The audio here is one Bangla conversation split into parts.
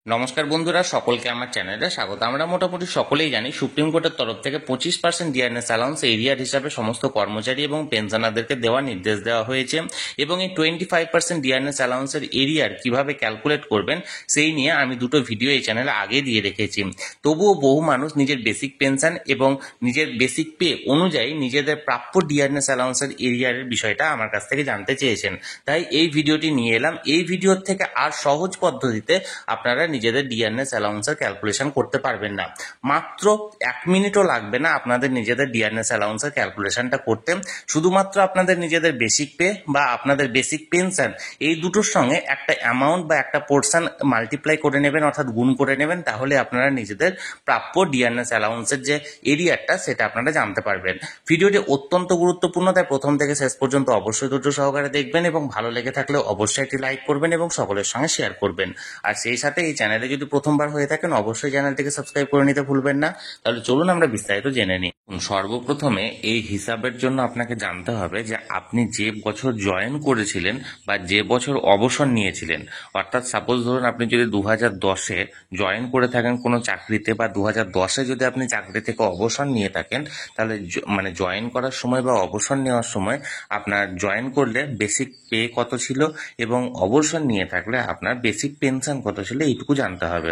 নমস্কার বন্ধুরা, সকলকে আমার চ্যানেলে স্বাগত। আমরা মোটামুটি সকলেই জানি সুপ্রিম কোর্টের তরফ থেকে 25% ডিআরএস অ্যালাউন্স এরিয়ার হিসাবে সমস্ত কর্মচারী এবং পেনশনারদেরকে দেওয়ার নির্দেশ দেওয়া হয়েছে এবং এই 25% ডিআরএস অ্যালাউন্সের এরিয়ার কিভাবে ক্যালকুলেট করবেন সেই নিয়ে আমি দুটো ভিডিও এই চ্যানেলে আগে দিয়ে রেখেছি। তবুও বহু মানুষ নিজের বেসিক পেনশন এবং নিজের বেসিক পে অনুযায়ী নিজেদের প্রাপ্য ডিআরএস অ্যালাউন্সের এরিয়ারের বিষয়টা আমার কাছ থেকে জানতে চেয়েছেন, তাই এই ভিডিওটি নিয়ে এলাম। এই ভিডিওর থেকে আর সহজ পদ্ধতিতে আপনারা নিজেদের ডিআরএস অ্যালাউন্সের ক্যালকুলেশন করতে পারবেন না। মাত্র 1 মিনিটও লাগবে না আপনাদের নিজেদের ডিআরএস অ্যালাউন্সের ক্যালকুলেশনটা করতে। শুধুমাত্র আপনাদের নিজেদের বেসিক পে বা আপনাদের বেসিক পেনশন এই দুটোর সঙ্গে একটা অ্যামাউন্ট বা একটা পোর্শন মাল্টিপ্লাই করে নেবেন, অর্থাৎ গুণ করে নেবেন, তাহলে আপনারা নিজেদের প্রাপ্য ডিআরএস অ্যালাউন্সের যে এরিয়াটা সেটা আপনারা জানতে পারবেন। ভিডিওটি অত্যন্ত গুরুত্বপূর্ণ, তাই প্রথম থেকে শেষ পর্যন্ত অবশ্যই ধৈর্য সহকারে দেখবেন এবং ভালো লেগে থাকলে অবশ্যই একটি লাইক করবেন এবং সকলের সঙ্গে শেয়ার করবেন। আর সেই সাথে এই চ্যানেলে যদি প্রথমবার হয়ে থাকেন অবশ্যই চ্যানেলটিকে সাবস্ক্রাইব করে নিতে ভুলবেন না। তাহলে চলুন আমরা বিস্তারিত জেনে নিই। সর্বপ্রথমে এই হিসাবের জন্য আপনাকে জানতে হবে যে আপনি যে বছর জয়েন করেছিলেন বা যে বছর অবসর নিয়েছিলেন, অর্থাৎ সাপোজ ধরুন আপনি যদি 2010-এ জয়েন করে থাকেন কোনো চাকরিতে বা 2010-এ যদি আপনি চাকরি থেকে অবসর নিয়ে থাকেন, তাহলে মানে জয়েন করার সময় বা অবসর নেওয়ার সময় আপনার জয়েন করলে বেসিক পে কত ছিল এবং অবসর নিয়ে থাকলে আপনার বেসিক পেনশন কত ছিল এইটুকু জানতে হবে।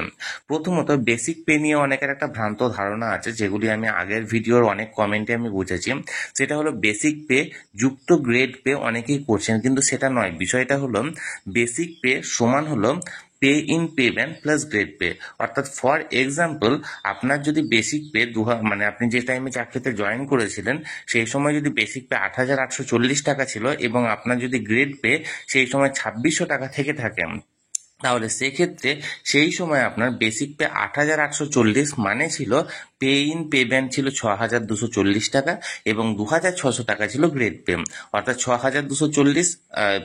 প্রথমত বেসিক পে নিয়ে অনেকের একটা ভ্রান্ত ধারণা আছে, যেগুলি আমি আগের ভিডিওর অনেক কমেন্টে আমি বুঝেছি। সেটা হলো বেসিক পে যুক্ত গ্রেড পে অনেকেই করছেন, কিন্তু সেটা নয়। বিষয়টা হলো বেসিক পে সমান হলো pay in payment plus grade pay. অর্থাৎ ফর এক্সাম্পল আপনার যদি বেসিক পে মানে আপনি যে টাইমে চাকরিতে জয়েন করেছিলেন সেই সময় যদি বেসিক পে 8,840 টাকা ছিল এবং আপনার যদি গ্রেড পে সেই সময় 2,600 টাকা থেকে থাকে, তাহলে সেক্ষেত্রে সেই সময় আপনার বেসিক পে 8,840 মানে ছিল পে ইন পেমেন্ট ছিল 6,240 টাকা এবং 2,600 টাকা ছিল গ্রেড পে। অর্থাৎ 6,240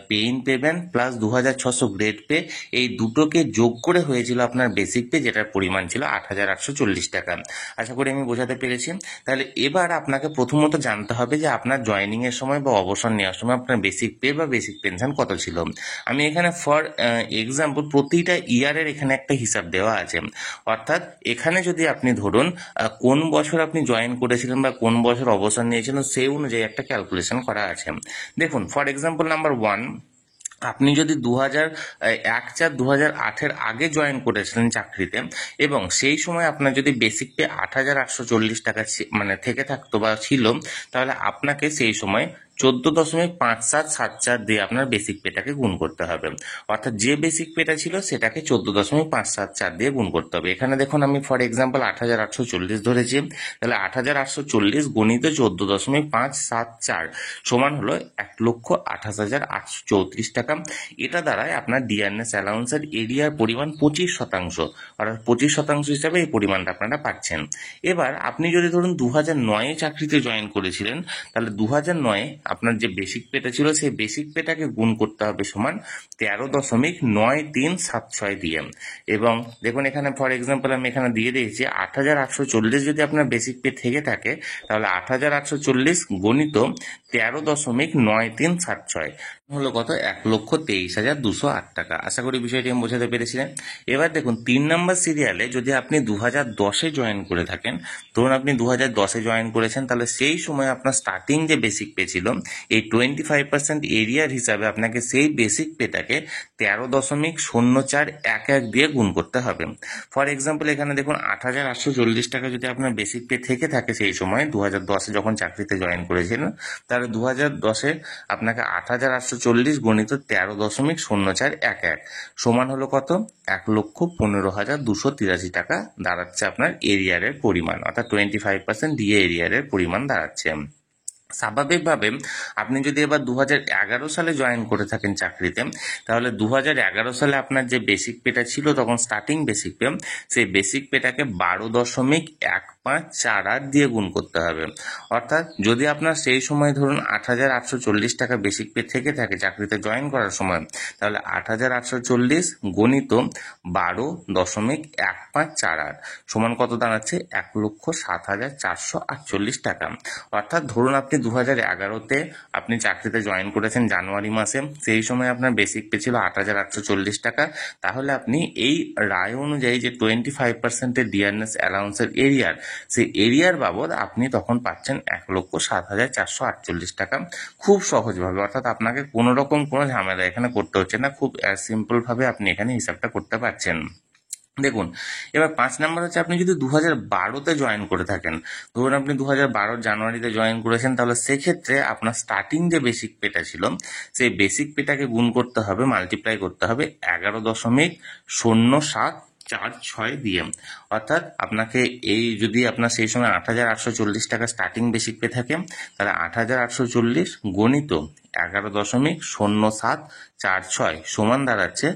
pay in payment plus 2,600 grade pay, এই দুটোকে যোগ করে হয়েছিল আপনার বেসিক পে, যেটার পরিমাণ ছিল 8,840 টাকা। আশা করি আমি বোঝাতে পেরেছি। তাহলে এবার আপনাকে প্রথমত জানতে হবে যে আপনার জয়েনিং এর সময় বা অবসর নেওয়ার সময় আপনার বেসিক পে বা বেসিক পেনশন কত ছিল। আমি এখানে ফর এক্সাম্পল প্রতিটা ইয়ারের এখানে একটা হিসাব দেওয়া আছে। অর্থাৎ এখানে যদি আপনি ধরুন কোন বছর আপনি জয়েন করেছিলেন বা কোন বছর অবসর নিয়েছিলেন সেই অনুযায়ী একটা ক্যালকুলেশন করা আছে। দেখুন, ফর এক্সাম্পল নাম্বার 1, আপনি যদি 1/4/2008-এর আগে জয়েন করেছিলেন চাকরিতে এবং সেই সময় আপনার যদি বেসিক পে 8,840 টাকা মানে থেকে থাকতো বা ছিল, তাহলে আপনাকে সেই সময় 14.5774 দিয়ে আপনার বেসিক পেটাকে গুণ করতে হবে। অর্থাৎ যে বেসিক পেটা ছিল সেটাকে 14.574 দিয়ে গুণ করতে হবে। এখানে দেখুন আমি ফর এক্সাম্পল 8,840 ধরেছি, তাহলে 8,840 গুণিত 14.574 সমান হলো 1,28,834 টাকা। এটা দ্বারাই আপনার ডিআরএস অ্যালাউন্সের এরিয়ার পরিমাণ 25%, অর্থাৎ 25% হিসাবে এই পরিমাণটা আপনারা পাচ্ছেন। এবার আপনি যদি ধরুন 2009-এ চাকরিতে জয়েন করেছিলেন, তাহলে 2009-এ আপনার যে বেসিক পেটা ছিল সেই বেসিক পেটাকে গুণ করতে হবে সমান 13.9376 দিয়ে। এবং দেখুন এখানে ফর এক্সাম্পল আমি এখানে দিয়ে দিয়েছি 8,840 যদি আপনার বেসিক পে থেকে থাকে, তাহলে 8,840 গণিত 13.9376 হলো কত, 1,23,208 টাকা। আশা করি বিষয়টি আমি বোঝাতে পেরেছিলেন। এবার দেখুন 3 নম্বর সিরিয়ালে যদি আপনি 2010-এ জয়েন করে থাকেন, ধরুন আপনি 2010-এ জয়েন করেছেন, তাহলে সেই সময় আপনার স্টার্টিং যে বেসিক পে ছিল এই 25% এরিয়ার হিসাবে আপনাকে সেই বেসিক পেটাকে 13.0411 দিয়ে গুণ করতে হবে। ফর এক্সাম্পল এখানে দেখুন 8,840 টাকা যদি আপনার বেসিক পে থেকে থাকে সেই সময় 2010-এ যখন চাকরিতে জয়েন করেছিলেন, তাহলে 2010-এ আপনাকে 8,840 গণিত 13.0411 সমান হলো কত, 1,15,283 টাকা দাঁড়াচ্ছে আপনার এরিয়ারের পরিমাণ, অর্থাৎ 25% ডিএ এরিয়ারের পরিমাণ দাঁড়াচ্ছে। স্বাভাবিকভাবে আপনি যদি এবার 2011 সালে জয়েন করে থাকেন চাকরিতে, তাহলে 2011 সালে আপনার যে বেসিক পেটা ছিল তখন স্টার্টিং বেসিক পে, সেই বেসিক পেটাকে 12.15 1.548 দিয়ে গুণ করতে হবে। অর্থাৎ যদি আপনার সেই সময় ধরুন 8,840 টাকা বেসিক পে থেকে থাকে চাকরিতে জয়েন করার সময়, তাহলে 8,840 গণিত 12.158 সমান কত দাঁড়াচ্ছে? 1,07,448 টাকা। অর্থাৎ ধরুন আপনি 2011-তে আপনি চাকরিতে জয়েন করেছেন জানুয়ারি মাসে, সেই সময় আপনার বেসিক পে ছিল 8,840 টাকা। তাহলে আপনি এই রায় অনুযায়ী যে 25% ডিয়ারনেস অ্যালাউন্সের এরিয়ার, সেই এরিয়ার বাবদ আপনি তখন পাচ্ছেন 1,07,448 টাকা খুব সহজভাবে। অর্থাৎ আপনাকে কোনো রকম কোনো ঝামেলা এখানে করতে হচ্ছে না, খুব সিম্পলভাবে আপনি এখানে হিসাবটা করতে পারছেন। দেখুন, এবার 5 নাম্বার হচ্ছে আপনি যদি 2012-তে জয়েন করে থাকেন, ধরুন আপনি 2012 জানুয়ারিতে জয়েন করেছেন, তাহলে সেক্ষেত্রে আপনার স্টার্টিং যে বেসিক পেটা ছিল সেই বেসিক পেটাকে গুণ করতে হবে, মাল্টিপ্লাই করতে হবে 11.0746 দিয়ে। অর্থাৎ আপনাকে এই যদি আপনার সেই সময় 8,840 টাকা স্টার্টিং বেসিক পে থাকে, তাহলে 8,840 গণিত 11.0746 সমান দাঁড়াচ্ছে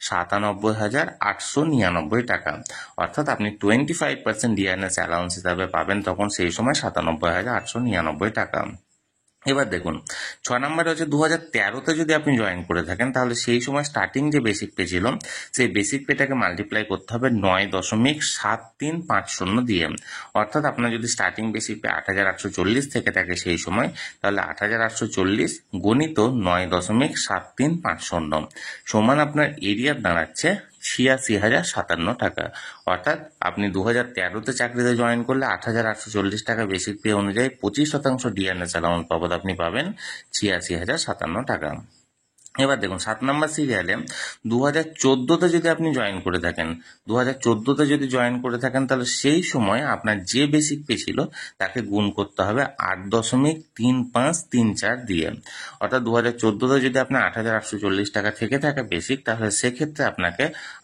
97,899 টাকা। অর্থাৎ আপনি 25% ডিয়ারনেস অ্যালাউন্স হিসাবে পাবেন তখন সেই সময় 97,899 টাকা। এবার দেখুন 6 নম্বরে হচ্ছে 2013-তে যদি আপনি জয়েন করে থাকেন, তাহলে সেই সময় স্টার্টিং যে বেসিক পে ছিল সেই বেসিক পেটাকে মাল্টিপ্লাই করতে হবে 9.7350 দিয়ে। অর্থাৎ আপনার যদি স্টার্টিং বেসিক পে 8,840 থেকে থাকে সেই সময়, তাহলে 8,840 গণিত 9.7350 সমান আপনার এরিয়ার দাঁড়াচ্ছে 86,057 টাকা। অর্থাৎ আপনি 2013-তে চাকরিতে জয়েন করলে 8,840 টাকা বেসিক পে অনুযায়ী 25% ডিয়ারনেস অ্যালাউন্স বাবদ আপনি পাবেন 86,057 টাকা। এবার দেখুন 7 নম্বর সিরিয়ালে 2014-তে যদি আপনি জয়েন করে থাকেন, 2014-তে যদি জয়েন করে থাকেন, তাহলে সেই সময় আপনার যে বেসিক পে ছিল তাকে গুণ করতে হবে 8.3534 দিয়ে। অর্থাৎ 2014-তে যদি আপনার 8,840 টাকা থেকে থাকে বেসিক, তাহলে সেক্ষেত্রে আপনাকে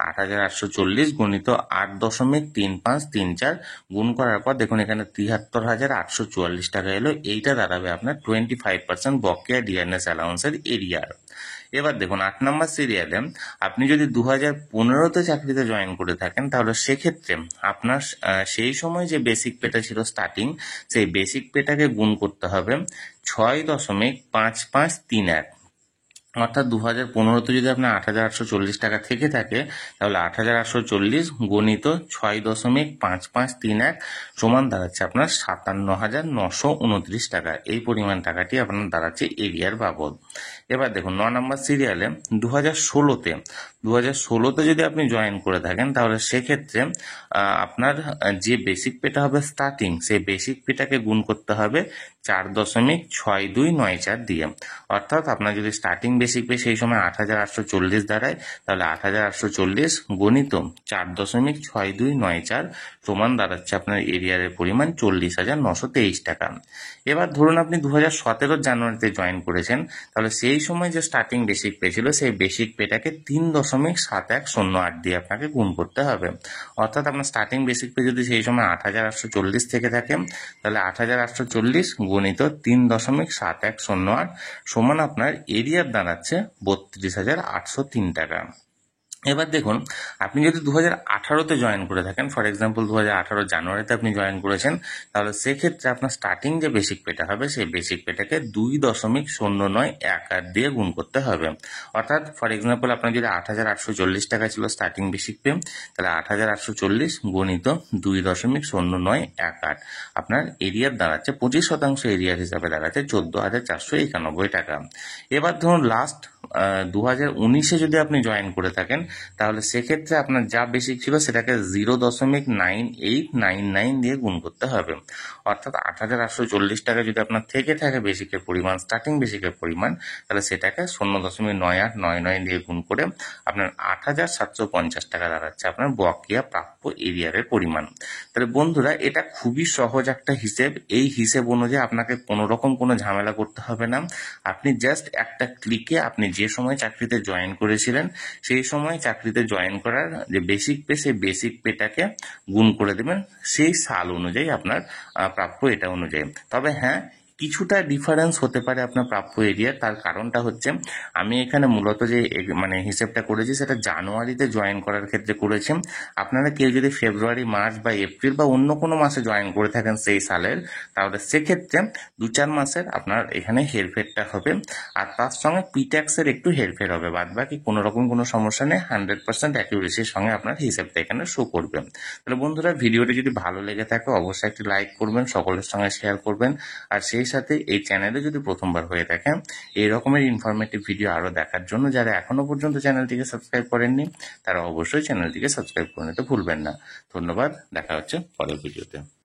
8,840 গণিত 8.3534 গুণ করার পর দেখুন এখানে 73,844 টাকা এলো। এইটা দাঁড়াবে আপনার 25% বকেয়া ডিয়ারনেস অ্যালাউন্সের এরিয়ার। এবার দেখুন 8 নম্বর সিরিয়ালে আপনি যদি 2015-তে চাকরিতে জয়েন করে থাকেন, তাহলে সেক্ষেত্রে আপনার সেই সময় যে বেসিক পেটা ছিল স্টার্টিং, সেই বেসিক পেটাকে গুণ করতে হবে 6.5531। অর্থাৎ 2015-তে যদি আপনার 8,840 টাকা থেকে থাকে, তাহলে 8,840 গণিত 6.5531 সমান দাঁড়াচ্ছে আপনার 57,929 টাকা। এই পরিমাণ টাকাটি আপনার দাঁড়াচ্ছে এরিয়ার বাবদ। এবার দেখুন 9 নম্বর সিরিয়ালে 2016-তে যদি আপনি জয়েন করে থাকেন, তাহলে সেক্ষেত্রে আপনার যে বেসিক পেটা হবে স্টার্টিং, সেই বেসিক পেটাকে গুণ করতে হবে 4.6294 দিয়ে। অর্থাৎ আপনার যদি স্টার্টিং বেসিক পে সেই সময় 8,840 দাঁড়ায়, তাহলে 8,840 গণিত 4.6294 সমান দাঁড়াচ্ছে আপনার এরিয়ারের পরিমাণ 40,923 টাকা। এবার ধরুন আপনি 2017 জানুয়ারিতে জয়েন করেছেন, তাহলে সেই সময় যে স্টার্টিং বেসিক পে ছিল সেই বেসিক পেটাকে 3.7108 দিয়ে আপনাকে গুণ করতে হবে। অর্থাৎ আপনার স্টার্টিং বেসিক পে যদি সেই সময় 8,840 থেকে থাকে, তাহলে 8,840 গণিত 3.7108 সমান আপনার এরিয়ার দাঁড়াচ্ছে 32,803 টাকা। এবার দেখুন আপনি যদি 2018-তে জয়েন করে থাকেন, ফর এক্সাম্পল 2018 জানুয়ারিতে আপনি জয়েন করেছেন, তাহলে সেক্ষেত্রে আপনার স্টার্টিং যে বেসিক পেটা হবে সেই বেসিক পেটাকে 2.0918 দিয়ে গুণ করতে হবে। অর্থাৎ ফর এক্সাম্পল আপনার যদি 8,840 টাকা ছিল স্টার্টিং বেসিক পে, তাহলে 8,840 গণিত 2.0918 আপনার এরিয়ার দাঁড়াচ্ছে 25% এরিয়ার হিসাবে দাঁড়াচ্ছে 14,491 টাকা। এবার ধরুন লাস্ট 2019-এ যদি আপনি জয়েন করে থাকেন, তাহলে সেক্ষেত্রে আপনার যা বেসিক ছিল সেটাকে 0.9899 দিয়ে গুণ করতে হবে। অর্থাৎ 8,840 টাকা যদি আপনার থেকে থাকে বেসিকের পরিমাণ, স্টার্টিং বেসিকের পরিমাণ, তাহলে সেটাকে 0.9899 দিয়ে গুণ করে আপনার 8,750 টাকা দাঁড়াচ্ছে আপনার বকেয়া প্রাপ্য এরিয়ারের পরিমাণ। তাহলে বন্ধুরা, এটা খুবই সহজ একটা হিসেব। এই হিসেব অনুযায়ী আপনাকে কোনো রকম কোনো ঝামেলা করতে হবে না। আপনি জাস্ট একটা ক্লিকে আপনি যে সময় চাকরিতে জয়েন করেছিলেন সেই সময় চাকরিতে জয়েন করার যে বেসিক পে, সেই বেসিক পেটাকে গুণ করে দেবেন সেই সাল অনুযায়ী আপনার প্রাপ্য এটা অনুযায়ী। তবে হ্যাঁ, কিছুটা ডিফারেন্স হতে পারে আপনার প্রাপ্য এরিয়া। তার কারণটা হচ্ছে আমি এখানে মূলত যে হিসেবটা করেছি সেটা জানুয়ারিতে জয়েন করার ক্ষেত্রে করেছি। আপনারা কেউ যদি ফেব্রুয়ারি, মার্চ বা এপ্রিল বা অন্য কোনো মাসে জয়েন করে থাকেন সেই সালের, তাহলে সেক্ষেত্রে 2-4 মাসের আপনার এখানে হেরফেরটা হবে। আর তার সঙ্গে পিট্যাক্সের একটু হেরফের হবে, বাদ বাকি কোনো রকম কোনো সমস্যা নেই। 100% অ্যাকিউরেসির সঙ্গে আপনার হিসেবটা এখানে শো করবে। তাহলে বন্ধুরা, ভিডিওটি যদি ভালো লেগে থাকে অবশ্যই একটি লাইক করবেন, সকলের সঙ্গে শেয়ার করবেন। আর সেই সাথে এই চ্যানেলে যদি প্রথমবার হয়ে থাকেন, এই রকমের ইনফরমেটিভ ভিডিও আরও দেখার জন্য যারা এখনো পর্যন্ত চ্যানেলটিকে সাবস্ক্রাইব করেননি, তারা অবশ্যই চ্যানেলটিকে সাবস্ক্রাইব করে নিতে ভুলবেন না। ধন্যবাদ, দেখা হচ্ছে পরের ভিডিওতে।